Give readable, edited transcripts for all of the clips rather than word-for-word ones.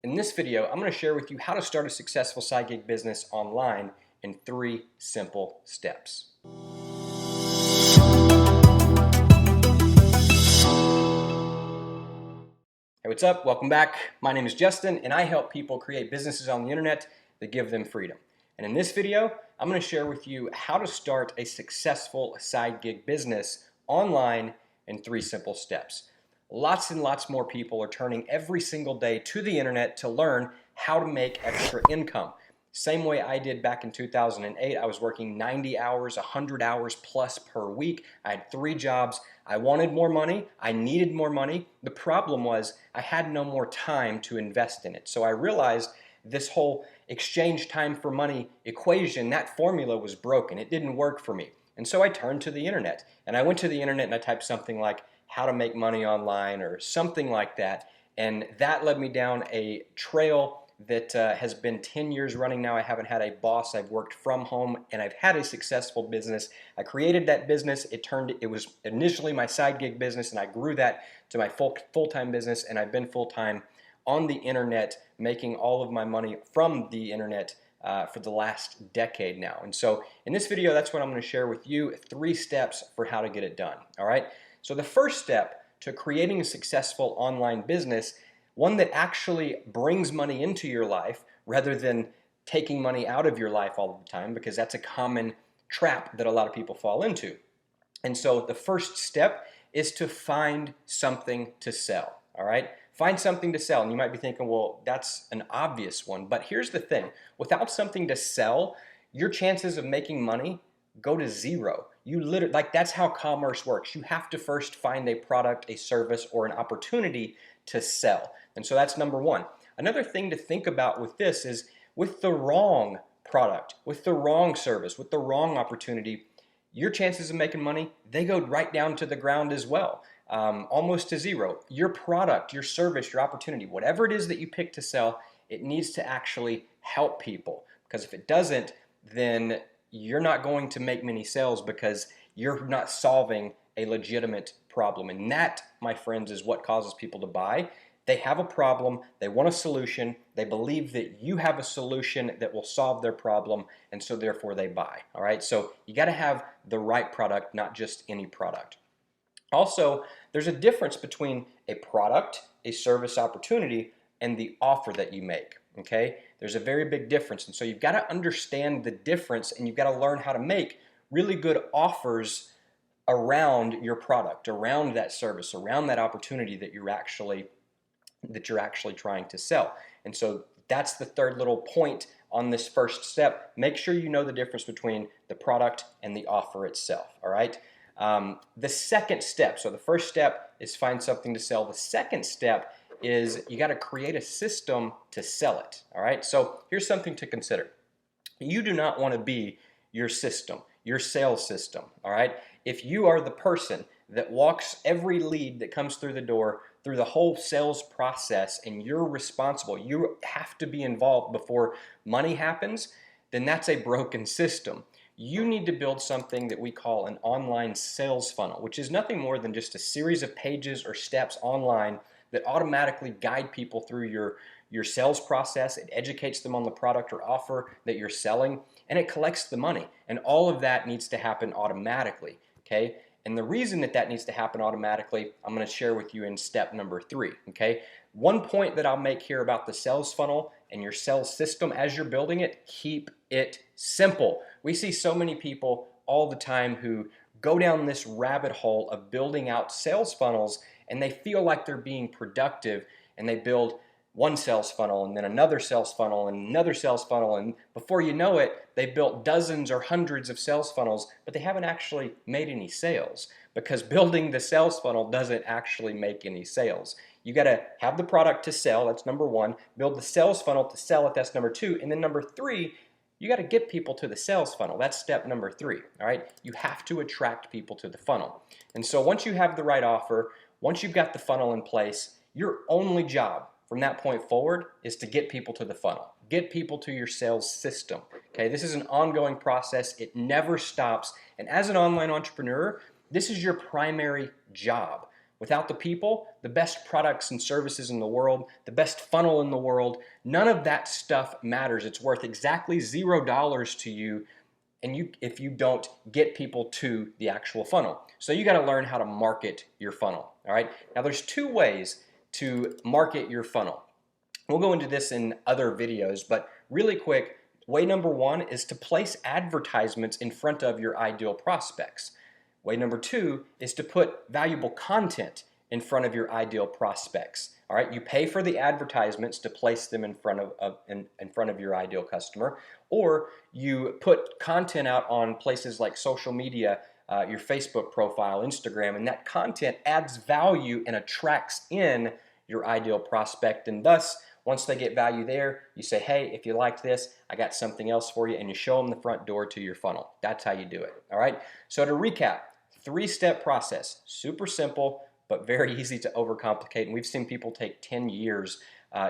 In this video, I'm going to share with you how to start a successful side gig business online in 3 simple steps. Hey, what's up? Welcome back. My name is Justin, and I help people create businesses on the internet that give them freedom. And in this video, I'm going to share with you how to start a successful side gig business online in 3 simple steps. Lots and lots more people are turning every single day to the internet to learn how to make extra income. Same way I did back in 2008. I was working 90 hours, 100 hours plus per week. I had 3 jobs. I wanted more money. I needed more money. The problem was I had no more time to invest in it. So I realized this whole exchange time for money equation, that formula was broken. It didn't work for me. And so I turned to the internet. And I went to the internet and I typed something like how to make money online or something like that. And that led me down a trail that has been 10 years running now. I haven't had a boss. I've worked from home and I've had a successful business. I created that business. It was initially my side gig business, and I grew that to my full-time business, and I've been full-time on the internet, making all of my money from the internet for the last decade now. And so in this video, that's what I'm going to share with you, 3 steps for how to get it done. All right. So the first step to creating a successful online business, one that actually brings money into your life rather than taking money out of your life all the time, because that's a common trap that a lot of people fall into. And so the first step is to find something to sell. All right? Find something to sell. And you might be thinking, well, that's an obvious one. But here's the thing. Without something to sell, your chances of making money go to 0. You literally, that's how commerce works. You have to first find a product, a service, or an opportunity to sell. And so that's number 1. Another thing to think about with this is with the wrong product, with the wrong service, with the wrong opportunity, your chances of making money, they go right down to the ground as well, almost to 0. Your product, your service, your opportunity, whatever it is that you pick to sell, it needs to actually help people. Because if it doesn't, then you're not going to make many sales because you're not solving a legitimate problem. And that, my friends, is what causes people to buy. They have a problem, they want a solution, they believe that you have a solution that will solve their problem, and so therefore they buy. All right, so you got to have the right product, not just any product. Also, there's a difference between a product, a service opportunity, and the offer that you make. Okay, there's a very big difference, and so you've got to understand the difference, and you've got to learn how to make really good offers around your product, around that service, around that opportunity that you're actually trying to sell. And so that's the third little point on this first step. Make sure you know the difference between the product and the offer itself. All right. The second step, so the first step is find something to sell. The second step is you got to create a system to sell it. All right. So here's something to consider. You do not want to be your system, your sales system. All right. If you are the person that walks every lead that comes through the door through the whole sales process, and you're responsible, you have to be involved before money happens, then that's a broken system. You need to build something that we call an online sales funnel, which is nothing more than just a series of pages or steps online that automatically guide people through your sales process. It educates them on the product or offer that you're selling, and it collects the money. And all of that needs to happen automatically. Okay? And the reason that that needs to happen automatically, I'm going to share with you in step number 3. Okay? One point that I'll make here about the sales funnel and your sales system as you're building it, keep it simple. We see so many people all the time who go down this rabbit hole of building out sales funnels, and they feel like they're being productive, and they build one sales funnel and then another sales funnel and another sales funnel, and before you know it, they built dozens or hundreds of sales funnels, but they haven't actually made any sales, because building the sales funnel doesn't actually make any sales. You got to have the product to sell, that's number 1. Build the sales funnel to sell it, that's number 2. And then number 3, you got to get people to the sales funnel. That's step number 3. All right, you have to attract people to the funnel. And so once you have the right offer, once you've got the funnel in place, your only job from that point forward is to get people to the funnel. Get people to your sales system. Okay, this is an ongoing process. It never stops. And as an online entrepreneur, this is your primary job. Without the people, the best products and services in the world, the best funnel in the world, none of that stuff matters. It's worth exactly $0 to you if you don't get people to the actual funnel. So you got to learn how to market your funnel. All right. Now there's two ways to market your funnel. We'll go into this in other videos, but really quick, way number one is to place advertisements in front of your ideal prospects. Way number two is to put valuable content in front of your ideal prospects. All right, you pay for the advertisements to place them in front of your ideal customer, or you put content out on places like social media, your Facebook profile, Instagram, and that content adds value and attracts in your ideal prospect, and thus once they get value there, you say, hey, if you like this, I got something else for you, and you show them the front door to your funnel. That's how you do it. All right, so to recap, 3-step process, super simple, but very easy to overcomplicate. And we've seen people take 10 years,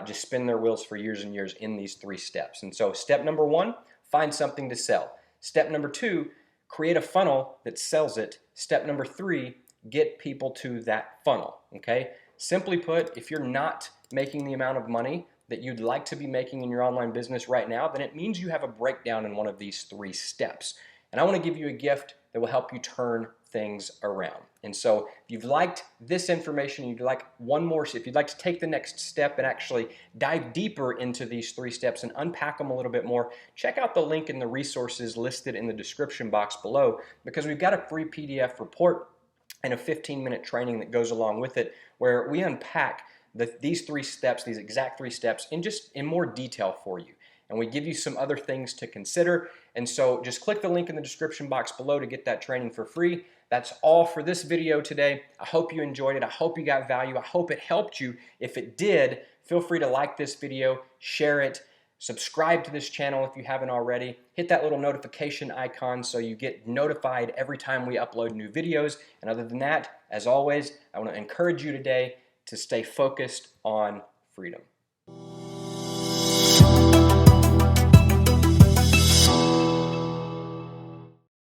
just spin their wheels for years and years in these 3 steps. And so step number one, find something to sell. Step number two, create a funnel that sells it. Step number three, get people to that funnel, okay? Simply put, if you're not making the amount of money that you'd like to be making in your online business right now, then it means you have a breakdown in one of these 3 steps. And I want to give you a gift that will help you turn things around. And so if you've liked this information, you'd like one more, if you'd like to take the next step and actually dive deeper into these 3 steps and unpack them a little bit more, check out the link in the resources listed in the description box below, because we've got a free PDF report and a 15-minute training that goes along with it, where we unpack these 3 steps, these exact 3 steps, in more detail for you. And we give you some other things to consider. And so just click the link in the description box below to get that training for free. That's all for this video today. I hope you enjoyed it. I hope you got value. I hope it helped you. If it did, feel free to like this video, share it, subscribe to this channel if you haven't already. Hit that little notification icon so you get notified every time we upload new videos. And other than that, as always, I want to encourage you today to stay focused on freedom.